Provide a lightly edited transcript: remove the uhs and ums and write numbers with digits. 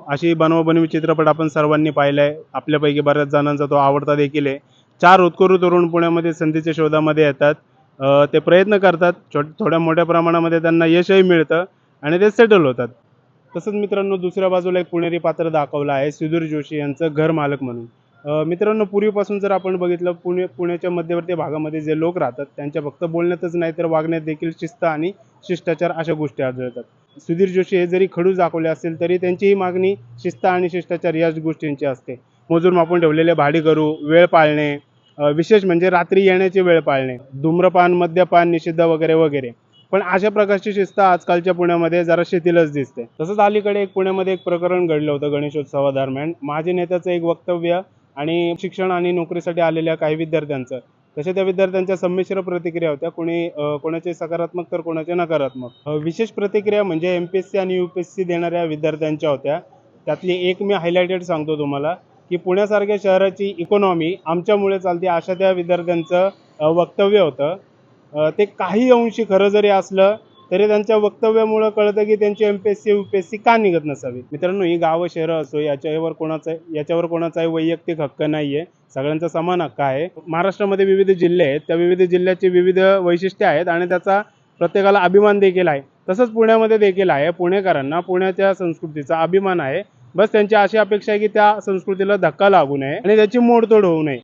अशी बनवाबनवी चित्रपट आपण सर्वांनी पाहिलाय. आपल्यापैकी बऱ्याच जणांचा तो आवडता देखील आहे. 4 होतकरू तरुण पुण्यामध्ये संधीच्या शोधामध्ये येतात. ते प्रयत्न करतात. थोड्या मोठ्या प्रमाणामध्ये त्यांना यशही मिळतं आणि ते सेटल होतात. तसंच मित्रांनो दुसऱ्या बाजूला एक पुणेरी पात्र दाखवलं आहे सुधीर जोशी यांचं घर मालक म्हणून. मित्रांनो पूर्वीपासून जर आपण बघितलं पुण्याच्या मध्यवर्ती भागामध्ये जे लोक राहतात त्यांच्या फक्त बोलण्यातच नाही तर वागण्यात देखील शिस्त आणि शिष्टाचार अशा गोष्टी आढळतात. सुधीर जोशी हे जरी खडूस दाखवले असेल तरी त्यांचीही मागणी शिस्त आणि शिष्टाचार याच गोष्टींची असते. मोजून मापून ठेवलेले भाडेकरू, वेळ पाळणे, विशेष म्हणजे रात्री येण्याची वेळ पाळणे, धूम्रपान, मद्यपान निषिद्ध वगैरे वगैरे. पण अशा प्रकारची शिस्त आजकालच्या पुण्यामध्ये जरा शिथिलच दिसते. तसंच अलीकडे पुण्यामध्ये एक प्रकरण घडलं होतं गणेशोत्सवादरम्यान. माजी नेत्याचं एक वक्तव्य आणि शिक्षण आणि नोकरीसाठी आलेल्या काही विद्यार्थ्यांचं. तसे त्या विद्यार्थ्यांच्या संमिश्र प्रतिक्रिया होत्या. कोणाचे सकारात्मक तर कोणाचे नकारात्मक. विशेष प्रतिक्रिया म्हणजे एमपीएससी आणि यूपीएससी देणाऱ्या विद्यार्थ्यांच्या होत्या. त्यातली एक मी हायलाइटेड सांगतो तुम्हाला, की पुण्यासारख्या शहराची इकॉनॉमी आमच्यामुळे चालते अशा त्या विद्यार्थ्यांचं वक्तव्य होतं. ते काही अंशी खरं जरी असलं तरी त्यांच्या वक्तव्यामुळं कळतं की त्यांची एमपीएससी यूपीएससी का निघत नसावी. मित्रांनो ही गावं शहरं असो याच्यावर कोणाचाही वैयक्तिक हक्क नाहीये. सगळ्यांचा समान हक्क आहे. महाराष्ट्रामध्ये विविध जिल्हे आहेत. त्या विविध जिल्ह्याची विविध वैशिष्ट्ये आहेत आणि त्याचा प्रत्येकाला अभिमान देखील आहे. तसंच पुण्यामध्ये देखील आहे. पुणेकरांना पुण्याच्या संस्कृतीचा अभिमान आहे. बस त्यांची अशी अपेक्षा आहे की त्या संस्कृतीला धक्का लागू नये आणि त्याची मोडतोड होऊ नये.